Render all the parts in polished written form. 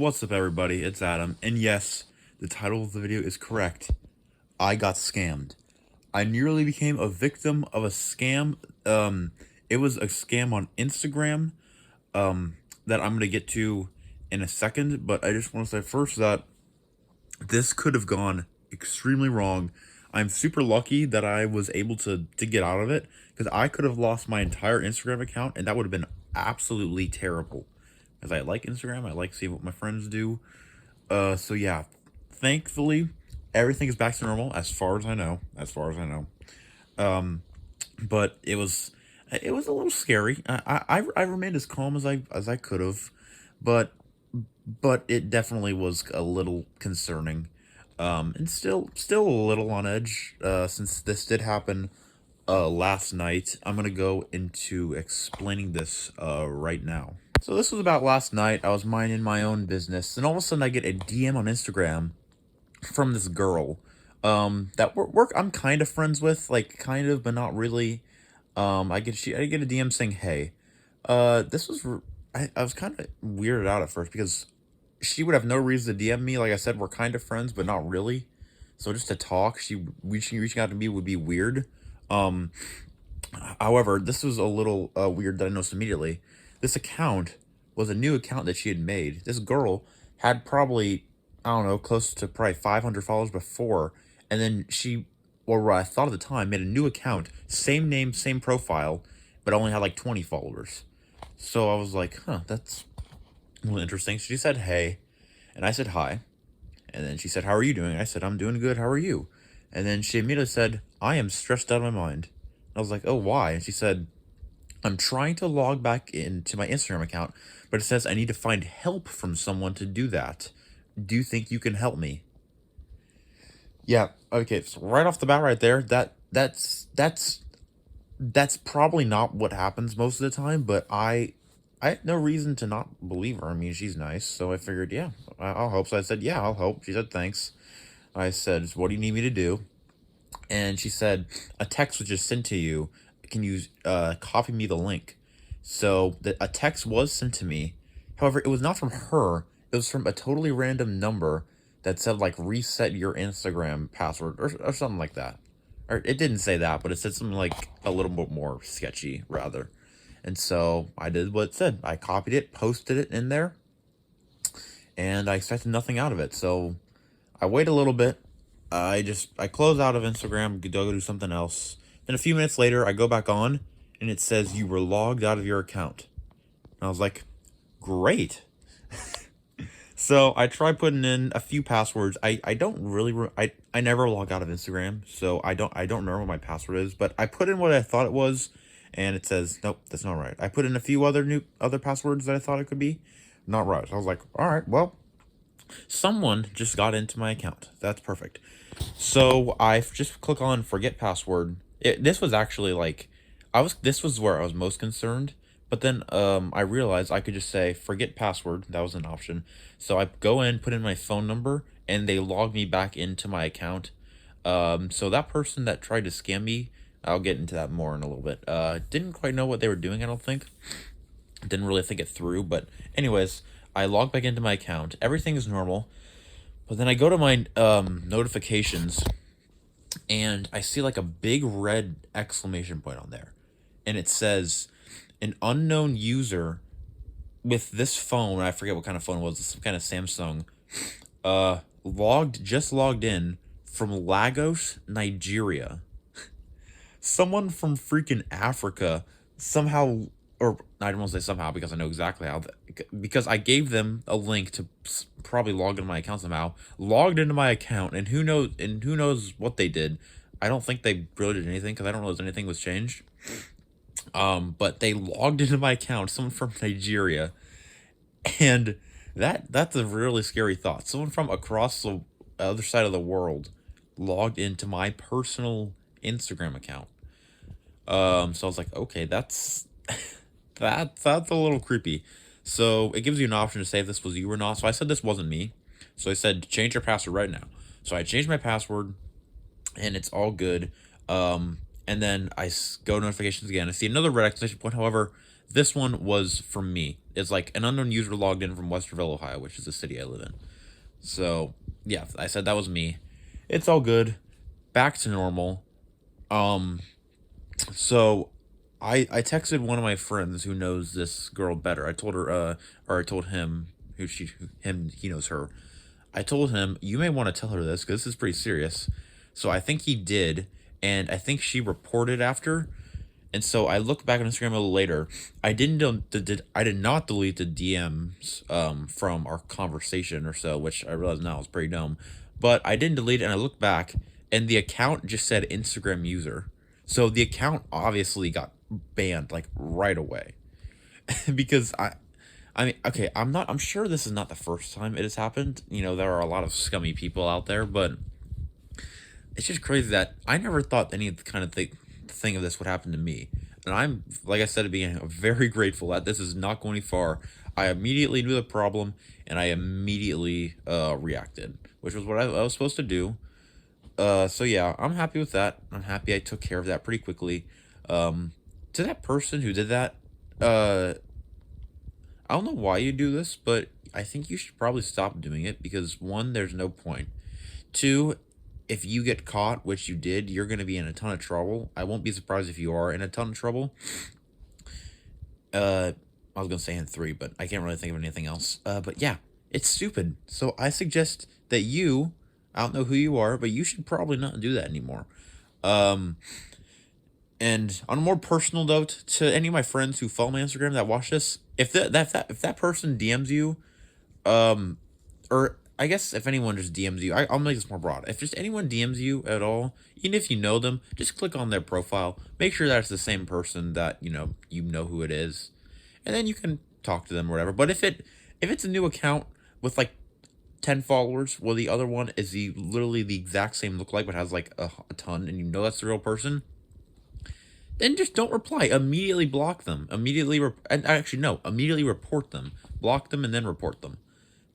What's up, everybody? It's Adam, and yes, the title of the video is correct. I got scammed. I nearly became a victim of a scam. It was a scam on Instagram, that I'm gonna get to in a second, but I just want to say first that this could have gone extremely wrong. I'm super lucky that I was able to get out of it, because I could have lost my entire Instagram account, and that would have been absolutely terrible. Because I like Instagram, I like seeing what my friends do. So yeah, thankfully, everything is back to normal as far as I know. But it was a little scary. I remained as calm as I could have, but it definitely was a little concerning. And still a little on edge. Since this did happen last night, I'm gonna go into explaining this right now. So this was about last night. I was minding my own business, and all of a sudden I get a DM on Instagram from this girl that work I'm kind of friends with, like kind of, but not really. I get a DM saying, "Hey, this was I was kind of weirded out at first because she would have no reason to DM me. Like I said, we're kind of friends, but not really. So just to talk, she reaching out to me would be weird. Um, However, this was a little weird that I noticed immediately. This account was a new account that she had made. This girl had probably, I don't know, close to probably 500 followers before, and then she, or what I thought at the time, made a new account, same name, same profile, but only had like 20 followers. So I was like, huh, that's a little interesting. She said, hey, and I said, hi. And then she said, how are you doing? I said, I'm doing good. How are you? And then she immediately said, I am stressed out of my mind. I was like, oh, why? And she said, I'm trying to log back into my Instagram account, but it says I need to find help from someone to do that. Do you think you can help me? Yeah, okay, so right off the bat right there, that's probably not what happens most of the time, but I had no reason to not believe her. I mean, she's nice, so I figured, yeah, I'll help. So I said, yeah, I'll help. She said, thanks. I said, what do you need me to do? And she said, a text was just sent to you. Can you copy me the link? So a text was sent to me. However, it was not from her. It was from a totally random number that said like reset your Instagram password or something like that. Or it didn't say that, but it said something like a little bit more sketchy rather. And so I did what it said. I copied it, posted it in there, and I expected nothing out of it. So I wait a little bit. I close out of Instagram, go do something else. Then a few minutes later, I go back on, and it says you were logged out of your account. And I was like, great. So I tried putting in a few passwords. I don't really I never log out of Instagram, so I don't remember what my password is. But I put in what I thought it was, and it says nope, that's not right. I put in a few other passwords that I thought it could be, not right. So I was like, all right, well, someone just got into my account. That's perfect. So I just click on forget password. This was actually like, this was where I was most concerned. But then I realized I could just say forget password. That was an option. So I go in, put in my phone number, and they log me back into my account. So that person that tried to scam me, I'll get into that more in a little bit. Didn't quite know what they were doing, I don't think. Didn't really think it through. But anyways, I log back into my account. Everything is normal. But then I go to my notifications, and I see like a big red exclamation point on there. And it says, an unknown user with this phone, I forget what kind of phone it was, some kind of Samsung, just logged in from Lagos, Nigeria. Someone from freaking Africa somehow, or I don't want to say somehow because I know exactly how, because I gave them a link to probably log into my account somehow, logged into my account, and who knows what they did. I don't think they really did anything because I don't know if anything was changed. But they logged into my account, someone from Nigeria, and that's a really scary thought. Someone from across the other side of the world logged into my personal Instagram account. So I was like, okay, that's that's a little creepy. So it gives you an option to say if this was you or not. So I said this wasn't me. So I said change your password right now. So I changed my password, and it's all good. And then go to notifications again. I see another red exclamation point. However, This one was from me. It's like an unknown user logged in from Westerville, Ohio, which is the city I live in. So yeah, I said that was me. It's all good. Back to normal. Um, so I texted one of my friends who knows this girl better. I told her, or I told him he knows her. I told him, you may want to tell her this because this is pretty serious. So I think he did, and I think she reported after. And so I looked back on Instagram a little later. I did not delete the DMs from our conversation or so, which I realize now is pretty dumb. But I didn't delete it, and I looked back, and the account just said Instagram user. So the account obviously got banned like right away because I mean, okay, I'm sure this is not the first time it has happened. You know, there are a lot of scummy people out there, but it's just crazy that I never thought any of the kind of thing of this would happen to me. And I'm, like I said at the beginning, very grateful that this is not going far. I immediately knew the problem, and I immediately reacted, which was what I was supposed to do. So yeah, I'm happy with that. I'm happy I took care of that pretty quickly. To that person who did that, I don't know why you do this, but I think you should probably stop doing it because one, there's no point. Two, if you get caught, which you did, you're going to be in a ton of trouble. I won't be surprised if you are in a ton of trouble. I was going to say in three, but I can't really think of anything else. But yeah, it's stupid. So I suggest that I don't know who you are, but you should probably not do that anymore. Um, and on a more personal note, to any of my friends who follow my Instagram that watch this, if that person DMs you, um, or I guess if anyone just DMs you, I'll make this more broad. If just anyone DMs you at all, even if you know them, just click on their profile. Make sure that's the same person that you know who it is, and then you can talk to them or whatever. But if it's a new account with like 10 followers, while the other one is literally the exact same look like but has like a ton, and you know that's the real person, then just don't reply. Immediately block them. And actually no, immediately report them. Block them and then report them,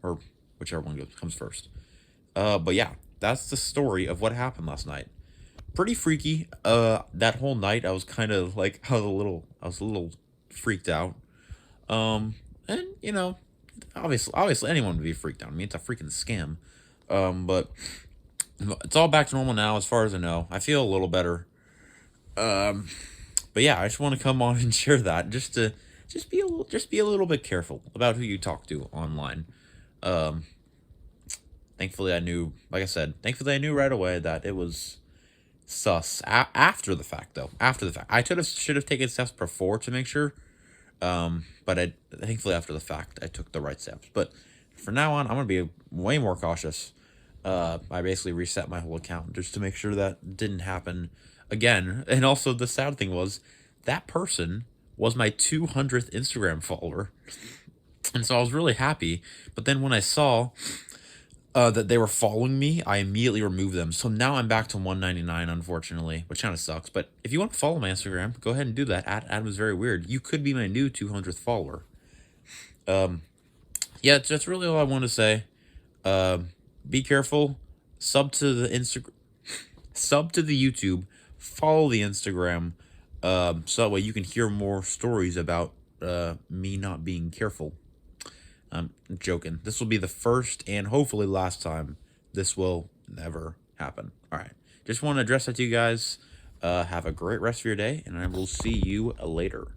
or whichever one comes first. But yeah, that's the story of what happened last night. Pretty freaky. That whole night I was kind of like I was a little freaked out. And obviously anyone would be freaked out. I mean, it's a freaking scam. But it's all back to normal now, as far as I know. I feel a little better. Um, but yeah, I just want to come on and share that, just be a little bit careful about who you talk to online. Um, thankfully I knew, like I said, thankfully I knew right away that it was sus. After the fact, though, after the fact, I should have taken steps before to make sure. But thankfully after the fact, I took the right steps. But for now on, I'm gonna be way more cautious. I basically reset my whole account just to make sure that didn't happen again. And also, the sad thing was that person was my 200th Instagram follower, and so I was really happy. But then when I saw that they were following me, I immediately removed them. So now I'm back to 199, unfortunately, which kind of sucks. But if you want to follow my Instagram, go ahead and do that. Adam is very weird. You could be my new 200th follower. Um, yeah, that's really all I want to say. Be careful. Sub to the sub to the YouTube. Follow the Instagram. So that way you can hear more stories about me not being careful. I'm joking. This will be the first and hopefully last time this will never happen. All right. Just want to address that to you guys. Have a great rest of your day, and I will see you later.